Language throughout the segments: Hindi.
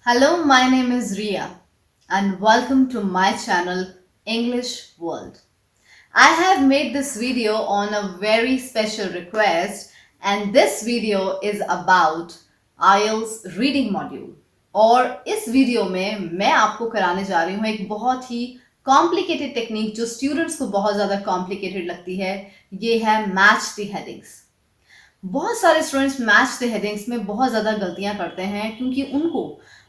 Hello, my name is Ria and welcome to my channel English World. I have made this video on a very special request and this video is about IELTS reading module. और इस वीडियो में मैं आपको कराने जा रही हूँ एक बहुत ही कॉम्प्लिकेटेड टेक्निक जो स्टूडेंट्स को बहुत ज़्यादा कॉम्प्लिकेटेड लगती है। ये है मैच द हेडिंग्स। बहुत सारे स्टूडेंट्स मैच द हेडिंग्स में बहुत ज़्यादा गलतियां करते हैं क्योंकि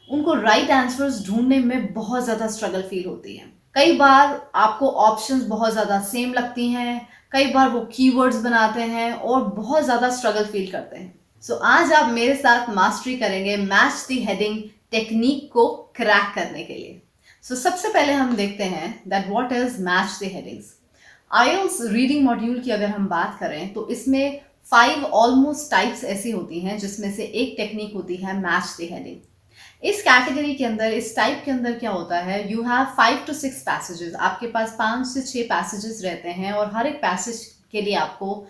उनको राइट आंसर्स ढूंढने में बहुत ज़्यादा स्ट्रगल फील होती है। कई बार आपको ऑप्शंस बहुत ज़्यादा सेम लगती हैं, कई बार वो कीवर्ड्स बनाते हैं और बहुत ज़्यादा स्ट्रगल फील करते हैं। सो आज आप मेरे साथ मास्टरी करेंगे मैच द हेडिंग टेक्निक को क्रैक करने के लिए। सो सबसे पहले हम देखते हैं that what is match the headings. IELTS reading module की अगर हम बात करें तो इसमें 5 ऑलमोस्ट टाइप्स ऐसी होती हैं जिसमें से एक टेक्निक होती है मैच द हेडिंग। इस कैटेगरी के अंदर, इस टाइप के अंदर क्या होता है, यू हैव 5 to 6 पैसेजेस। आपके पास 5 से 6 पैसेजेस रहते हैं और हर एक पैसेज के लिए आपको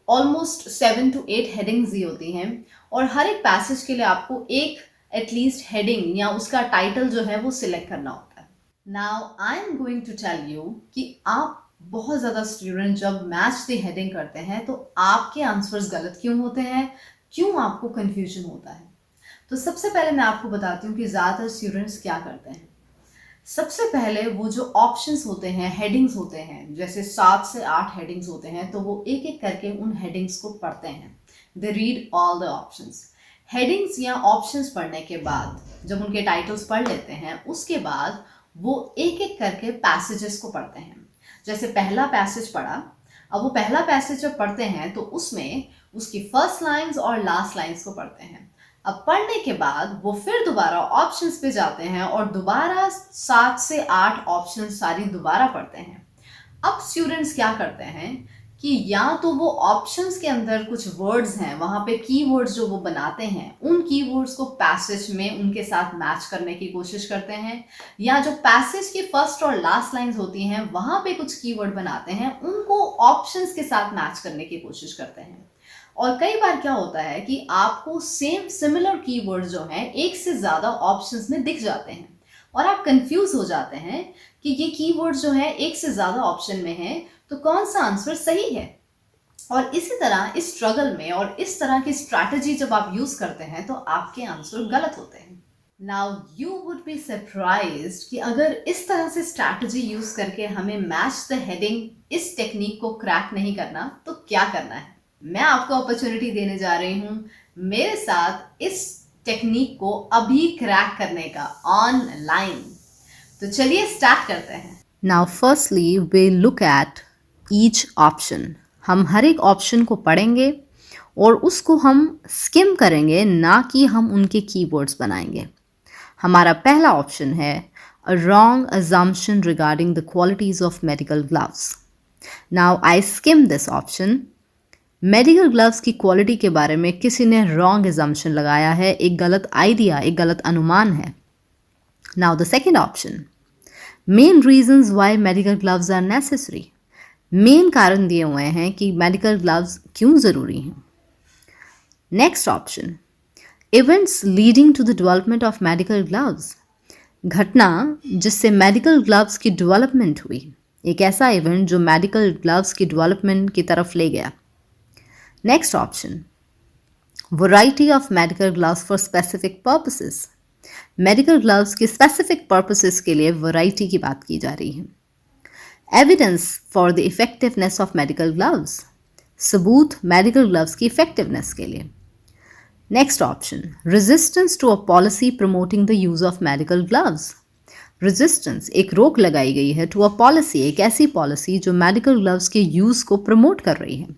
ऑलमोस्ट 7 to 8 हेडिंग्स दी होती हैं और हर एक पैसेज के लिए आपको एक एटलीस्ट हेडिंग या उसका टाइटल जो है वो सिलेक्ट करना होता है। Now I am going to tell you कि आप बहुत ज़्यादा स्टूडेंट जब मैच द हेडिंग करते हैं तो आपके आंसर्स गलत क्यों होते हैं, क्यों आपको कंफ्यूजन होता है। तो सबसे पहले मैं आपको बताती हूँ कि ज़्यादातर स्टूडेंट्स क्या करते हैं। सबसे पहले वो जो ऑप्शंस होते हैं, हेडिंग्स होते हैं, जैसे 7 से 8 हेडिंग्स होते हैं, तो वो एक एक करके उन हेडिंग्स को पढ़ते हैं। They read all the options. Headings या ऑप्शंस पढ़ने के बाद जब उनके टाइटल्स पढ़ लेते हैं उसके बाद वो एक एक करके पैसेजेस को पढ़ते हैं। जैसे पहला पैसेज पढ़ा, अब वो पहला पैसेज जब पढ़ते हैं तो उसमें उसकी फर्स्ट लाइंस और लास्ट लाइंस को पढ़ते हैं। अब पढ़ने के बाद वो फिर दोबारा ऑप्शंस पे जाते हैं और दोबारा 7 से 8 ऑप्शंस सारी दोबारा पढ़ते हैं। अब स्टूडेंट्स क्या करते हैं कि या तो वो ऑप्शंस के अंदर कुछ वर्ड्स हैं, वहाँ पे कीवर्ड्स जो वो बनाते हैं, उन कीवर्ड्स को पैसेज में उनके साथ मैच करने की कोशिश करते हैं, या जो पैसेज की फर्स्ट और लास्ट लाइंस होती हैं वहाँ पे कुछ कीवर्ड बनाते हैं, उनको ऑप्शंस के साथ मैच करने की कोशिश करते हैं। और कई बार क्या होता है कि आपको सिमिलर कीवर्ड्स जो हैं एक से ज़्यादा ऑप्शंस में दिख जाते हैं और आप कंफ्यूज हो जाते हैं कि ये कीवर्ड्स जो है एक से ज़्यादा ऑप्शन में है तो कौन सा आंसर सही है। और इसी तरह इस स्ट्रगल में और इस तरह की स्ट्रैटेजी जब आप यूज़ करते हैं तो आपके आंसर गलत होते हैं। Now you would be surprised कि अगर इस तरह से स्ट्रैटेजी यूज़ करके हमें मैच द हेडिंग इस टेक्निक को क्रैक नहीं करना तो क्या करना है। मैं आपको अपॉर्चुनिटी देने जा रही हूँ मेरे साथ इस टेक्निक को अभी क्रैक करने का ऑनलाइन। तो चलिए स्टार्ट करते हैं। Now firstly we look at each option. हम हर एक ऑप्शन को पढ़ेंगे और उसको हम स्किम करेंगे, ना कि हम उनके कीवर्ड्स बनाएंगे। हमारा पहला ऑप्शन है a wrong assumption regarding the qualities of medical gloves. Now I skim this option. Medical gloves की क्वालिटी के बारे में किसी ने रॉन्ग एजम्पशन लगाया है, एक गलत आइडिया, एक गलत अनुमान है। Now the second option, main reasons why medical gloves are necessary. मेन कारण दिए हुए हैं कि मेडिकल ग्लव्स क्यों ज़रूरी हैं। Next option, events leading to the development of medical gloves. घटना जिससे मेडिकल ग्लव्स की डेवलपमेंट हुई, एक ऐसा इवेंट जो मेडिकल ग्लव्स की डेवलपमेंट की तरफ ले गया। Next option, variety of medical gloves for specific purposes. Medical gloves के स्पेसिफिक पर्पसेस के लिए वैरायटी की बात की जा रही है। Evidence for the effectiveness of medical gloves. सबूत मेडिकल ग्लव्स की इफेक्टिवनेस के लिए। Next option, resistance to a policy promoting the use of medical gloves. Resistance, एक रोक लगाई गई है, टू अ पॉलिसी, एक ऐसी पॉलिसी जो मेडिकल ग्लव्स के यूज को प्रमोट कर रही है।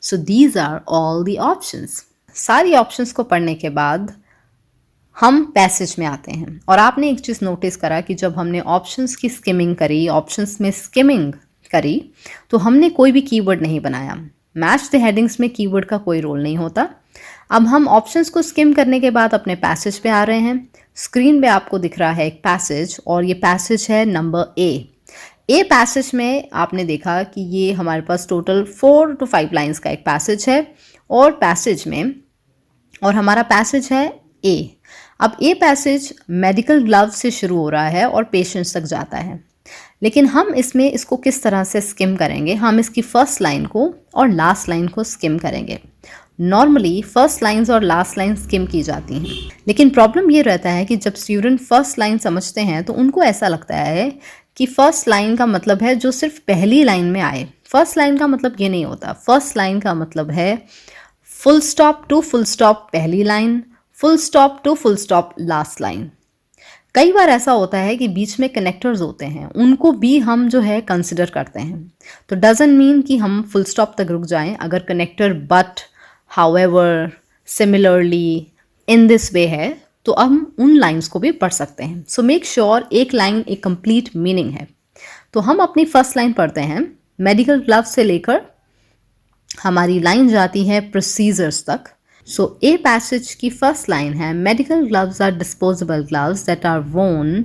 So these are all the options. सारी ऑप्शंस को पढ़ने के बाद हम पैसेज में आते हैं और आपने एक चीज़ नोटिस करा कि जब हमने ऑप्शंस की स्किमिंग करी, ऑप्शंस में स्किमिंग करी, तो हमने कोई भी कीवर्ड नहीं बनाया। मैच द हेडिंग्स में कीवर्ड का कोई रोल नहीं होता। अब हम ऑप्शंस को स्किम करने के बाद अपने पैसेज पे आ रहे हैं। स्क्रीन पे आपको दिख रहा है एक पैसेज और ये पैसेज है नंबर ए पैसेज में आपने देखा कि ये हमारे पास टोटल 4 to 5 लाइंस का एक पैसेज है और हमारा पैसेज है ए। अब ये पैसेज मेडिकल ग्लव्स से शुरू हो रहा है और पेशेंट्स तक जाता है, लेकिन हम इसमें इसको किस तरह से स्किम करेंगे, हम इसकी फर्स्ट लाइन को और लास्ट लाइन को स्किम करेंगे। नॉर्मली फर्स्ट लाइंस और लास्ट लाइन स्किम की जाती हैं, लेकिन प्रॉब्लम ये रहता है कि जब स्टूडेंट फर्स्ट लाइन समझते हैं तो उनको ऐसा लगता है कि फर्स्ट लाइन का मतलब है जो सिर्फ पहली लाइन में आए। फर्स्ट लाइन का मतलब ये नहीं होता। फर्स्ट लाइन का मतलब है full stop to full stop पहली line, full stop to full stop last line. कई बार ऐसा होता है कि बीच में कनेक्टर्स होते हैं, उनको भी हम जो है कंसिडर करते हैं। तो डजंट मीन कि हम फुल स्टॉप तक रुक जाएं। अगर connector but, however, similarly, in this way है तो हम उन लाइंस को भी पढ़ सकते हैं। सो मेक श्योर एक लाइन एक कंप्लीट मीनिंग है। तो हम अपनी फर्स्ट लाइन पढ़ते हैं। मेडिकल ग्लव्स से लेकर हमारी लाइन जाती है प्रोसीजर्स तक। सो ए पैसेज की फर्स्ट लाइन है, medical gloves are disposable gloves that are worn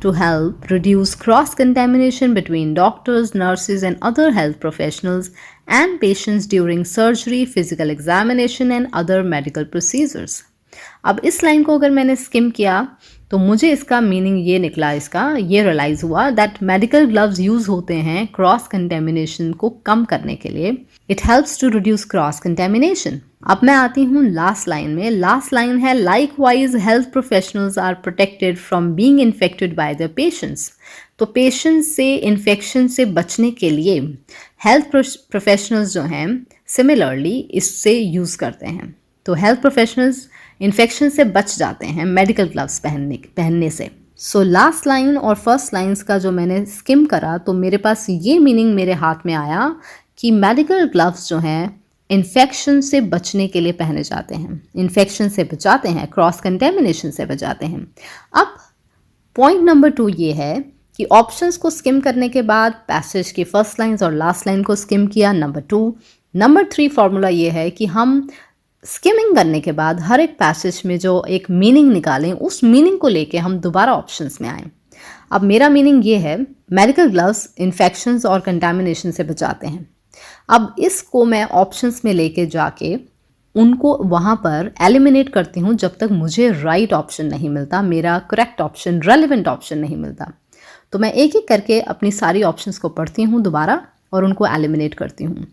to help reduce cross-contamination between doctors, nurses and other health professionals and patients during surgery, physical examination and other medical procedures. अब इस लाइन को अगर मैंने स्किम किया तो मुझे इसका मीनिंग ये निकला, इसका ये रियलाइज़ हुआ दैट मेडिकल ग्लव्स यूज़ होते हैं क्रॉस कंटेमिनेशन को कम करने के लिए। It helps to reduce cross contamination. अब मैं आती हूँ लास्ट लाइन में। लास्ट लाइन है, likewise health professionals are protected from being infected by the patients. तो पेशेंट्स से इन्फेक्शन से बचने के लिए हेल्थ प्रोफेशनल्स जो हैं सिमिलरली इससे यूज़ करते हैं। तो हेल्थ प्रोफेशनल्स इन्फेक्शन से बच जाते हैं मेडिकल ग्लव्स पहनने से। सो लास्ट लाइन और फर्स्ट लाइन्स का जो मैंने स्किम करा तो मेरे पास ये मीनिंग मेरे हाथ में आया कि मेडिकल ग्लव्स जो हैं इन्फेक्शन से बचने के लिए पहने जाते हैं, इन्फेक्शन से बचाते हैं, क्रॉस कंटेमिनेशन से बचाते हैं। अब पॉइंट नंबर 2 ये है कि ऑप्शंस को स्किम करने के बाद पैसेज की फर्स्ट लाइन्स और लास्ट लाइन को स्किम किया, नंबर 2। नंबर 3 फॉर्मूला ये है कि हम स्किमिंग करने के बाद हर एक पैसेज में जो एक मीनिंग निकालें, उस मीनिंग को लेके हम दोबारा ऑप्शंस में आएँ। अब मेरा मीनिंग ये है, मेडिकल ग्लव्स इन्फेक्शंस और कंटेमिनेशन से बचाते हैं। अब इसको मैं ऑप्शंस में लेके जाके उनको वहाँ पर एलिमिनेट करती हूँ जब तक मुझे राइट ऑप्शन नहीं मिलता, मेरा करेक्ट ऑप्शन, रेलिवेंट ऑप्शन नहीं मिलता। तो मैं एक एक करके अपनी सारी ऑप्शंस को पढ़ती हूँ दोबारा और उनको एलिमिनेट करती हूँ।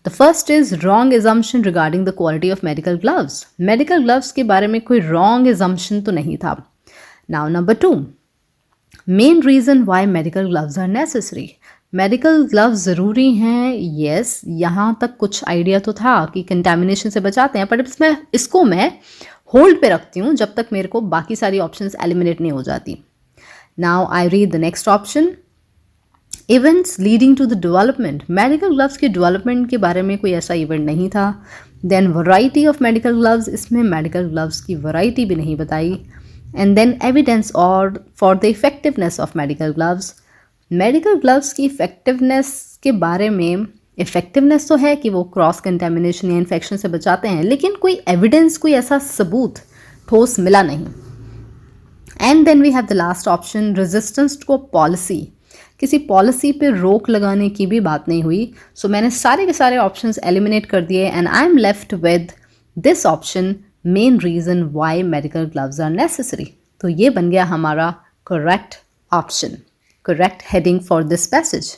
The first is wrong assumption regarding the quality of medical gloves. Medical gloves के बारे में कोई रॉन्ग एजम्पशन तो नहीं था। Now number 2, main reason why medical gloves are necessary. Medical gloves ज़रूरी हैं, येस, यहाँ तक कुछ आइडिया तो था कि कंटेमिनेशन से बचाते हैं, पर इसको मैं होल्ड पे रखती हूँ जब तक मेरे को बाकी सारी ऑप्शंस एलिमिनेट नहीं हो जाती। Now I read the next option, events leading to the development. Medical gloves की डेवलपमेंट के बारे में कोई ऐसा इवेंट नहीं था। Then variety of medical gloves, इसमें मेडिकल ग्लव्स की वैरायटी भी नहीं बताई। एंड देन एविडेंस और for the effectiveness of medical gloves. Medical gloves की इफेक्टिवनेस के बारे में, इफेक्टिवनेस तो है कि वो क्रॉस कंटेमिनेशन या इन्फेक्शन से बचाते हैं, लेकिन कोई एविडेंस, कोई ऐसा सबूत ठोस मिला नहीं। And then we have the last option, resistance to policy. किसी पॉलिसी पे रोक लगाने की भी बात नहीं हुई। सो मैंने सारे के सारे ऑप्शंस एलिमिनेट कर दिए and I am left with this option, main reason why medical gloves are necessary. तो ये बन गया हमारा correct option, correct heading for this passage.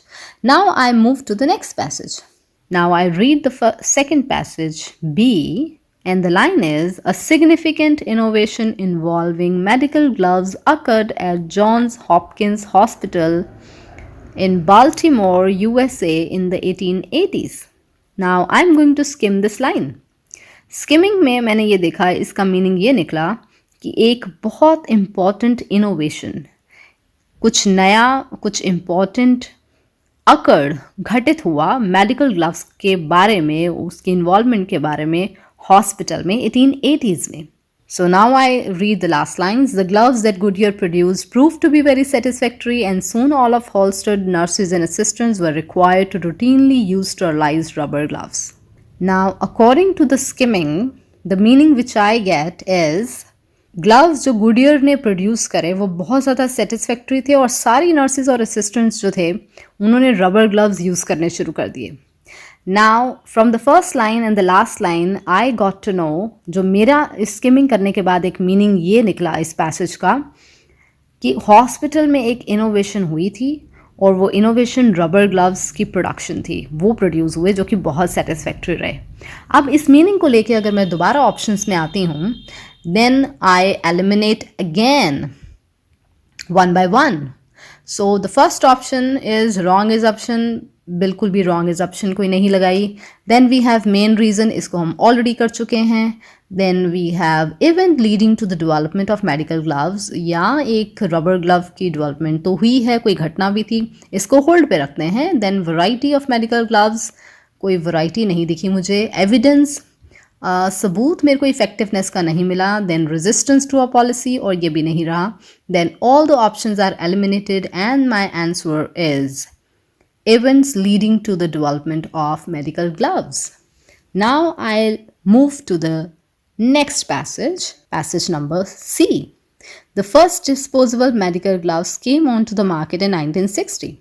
Now I move to the next passage. Now I read the second passage, B, and the line is, a significant innovation involving medical gloves occurred at Johns Hopkins Hospital in Baltimore, USA in the 1880s. Now I'm going to skim this line. Skimming में मैंने ये देखा, इसका मीनिंग ये निकला कि एक बहुत इम्पॉर्टेंट इनोवेशन, कुछ नया, कुछ इम्पॉर्टेंट घटित हुआ मेडिकल ग्लव्स के बारे में, उसकी इन्वॉल्वमेंट के बारे में हॉस्पिटल में 1880s में। So now I read the last lines, the gloves that Goodyear produced proved to be very satisfactory and soon all of Holstered nurses and assistants were required to routinely use sterilized rubber gloves. Now according to the skimming, the meaning which I get is, gloves जो गुडियर ने प्रोड्यूस करे वो बहुत ज़्यादा सेटिस्फैक्ट्री थे और सारी नर्सेज और असिस्टेंट्स जो थे उन्होंने रबर ग्लव्स यूज़ करने शुरू कर दिए। Now from the first line and the last line I got to know, जो मेरा स्किमिंग करने के बाद एक मीनिंग ये निकला इस पैसेज का कि हॉस्पिटल में एक इनोवेशन हुई थी और वो इनोवेशन रबर ग्लव्स की प्रोडक्शन थी, वो प्रोड्यूस हुए जो कि बहुत सेटिस्फैक्ट्री रहे। अब इस मीनिंग को लेके अगर मैं दोबारा ऑप्शंस में आती हूँ, then I eliminate again one by one. So the first option is wrong is option, बिल्कुल भी रॉन्ग इज ऑप्शन कोई नहीं लगाई। Then we have main reason, इसको हम ऑलरेडी कर चुके हैं। Then we have event leading to the development of medical gloves, या एक रबर ग्लव की डेवलपमेंट तो हुई है, कोई घटना भी थी, इसको होल्ड पे रखते हैं। Then variety of medical gloves, कोई वैरायटी नहीं दिखी मुझे। एविडेंस, सबूत मेरे को इफेक्टिवनेस का नहीं मिला। Then resistance to a policy, और ये भी नहीं रहा। Then all the options are eliminated and my answer is events leading to the development of medical gloves. Now I'll move to the next passage, passage number C. The first disposable medical gloves came onto the market in 1960.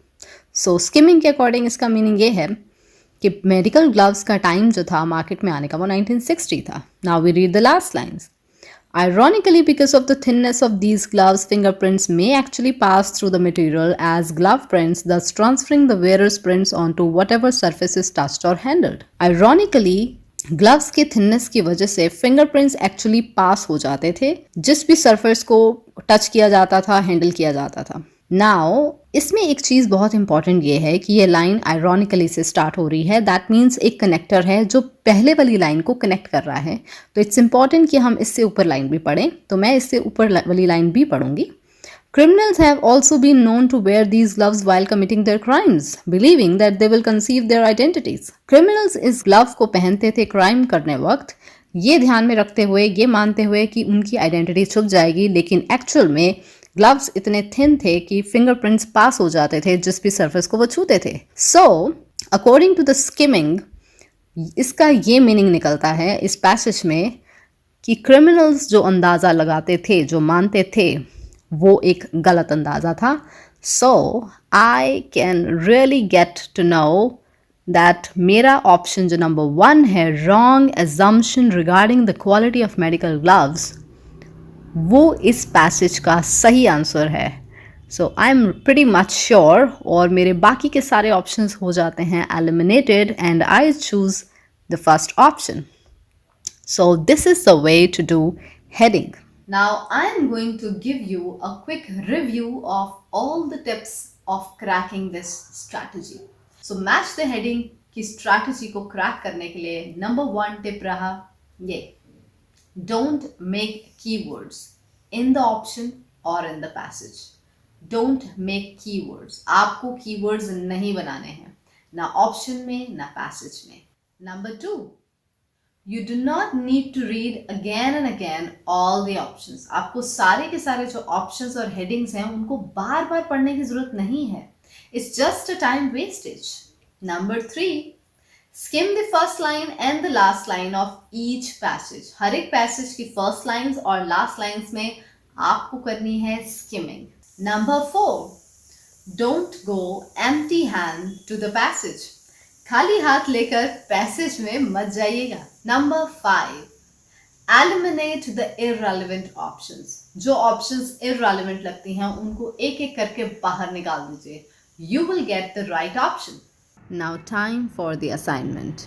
So skimming के according इसका meaning ये है कि मेडिकल ग्लव्स का टाइम जो था मार्केट में आने का वो 1960 था. Now we read the last lines. Ironically, because of the thinness of these gloves, fingerprints may actually pass through the material as glove prints, thus transferring the wearer's prints onto whatever surface is touched or handled. Ironically, gloves के थिननेस की वजह से फिंगरप्रिंट्स एक्चुअली पास हो जाते थे जिस भी सरफेस को टच किया जाता था, हैंडल किया जाता था. नाउ इसमें एक चीज़ बहुत इंपॉर्टेंट ये है कि ये लाइन आयरॉनिकली से स्टार्ट हो रही है. दैट मीन्स एक कनेक्टर है जो पहले वाली लाइन को कनेक्ट कर रहा है. तो इट्स इंपॉर्टेंट कि हम इससे ऊपर लाइन भी पढ़ें. तो मैं इससे ऊपर वाली लाइन भी पढ़ूंगी. Criminals have also been known to wear these gloves while committing their crimes, believing that they will conceal their identities. Criminals इस ग्लव को पहनते थे क्राइम करने वक्त, ये ध्यान में रखते हुए, ये मानते हुए कि उनकी आइडेंटिटी छुप जाएगी, लेकिन एक्चुअल में ग्लव्स इतने थिन थे कि फिंगरप्रिंट्स पास हो जाते थे जिस भी सरफेस को वो छूते थे. So according to the skimming, इसका ये मीनिंग निकलता है इस पैसेज में कि क्रिमिनल्स जो अंदाज़ा लगाते थे, जो मानते थे, वो एक गलत अंदाज़ा था. So I can really get to know that मेरा ऑप्शन जो नंबर 1 है, wrong assumption regarding the quality of medical gloves, वो इस पैसेज का सही आंसर है. So I am pretty much sure, और मेरे बाकी के सारे ऑप्शंस हो जाते हैं eliminated and I choose the first option. So this is the way to do heading. Now I am going to give you a quick review of all the tips of cracking this strategy. So match the heading की strategy को crack करने के लिए number 1 tip रहा ये, don't make keywords in the option or in the passage. Don't make keywords. आपको keywords नहीं बनाने हैं, ना option में ना passage में. Number 2, you do not need to read again and again all the options. आपको सारे के सारे जो options और headings हैं उनको बार बार पढ़ने की जरूरत नहीं है. It's just a time wastage. Number 3, skim the first line and the last line of each passage. हर एक passage की first lines और last lines में आपको करनी है skimming. Number 4, don't go empty hand to the passage. खाली हाथ लेकर पैसेज में मत जाइएगा. Number 5, eliminate the irrelevant options. जो ऑप्शंस इररेलेवेंट लगती हैं उनको एक एक करके बाहर निकाल दीजिए. You will get the right option. Now time for the assignment.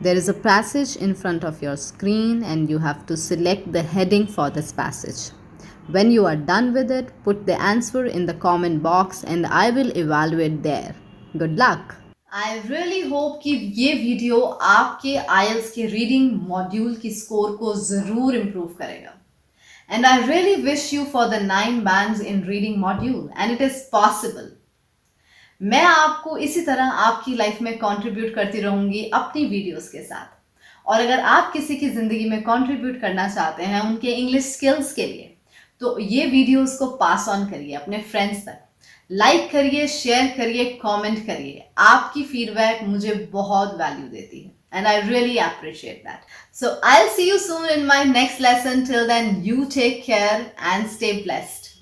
There is a passage in front of your screen and you have to select the heading for this passage. When you are done with it, put the answer in the comment box and I will evaluate there. Good luck! I really hope कि ये वीडियो आपके IELTS के रीडिंग मॉड्यूल की स्कोर को ज़रूर इम्प्रूव करेगा. And I really wish you for the 9 bands in reading module and it is possible. मैं आपको इसी तरह आपकी लाइफ में कंट्रीब्यूट करती रहूँगी अपनी वीडियोस के साथ. और अगर आप किसी की ज़िंदगी में कंट्रीब्यूट करना चाहते हैं उनके इंग्लिश स्किल्स के लिए, तो ये वीडियोस को पास ऑन करिए अपने फ्रेंड्स तक. लाइक करिए, शेयर करिए, कमेंट करिए. आपकी फीडबैक मुझे बहुत वैल्यू देती है and I really appreciate that. So I'll see you soon in my next lesson. Till then, you take care and stay blessed.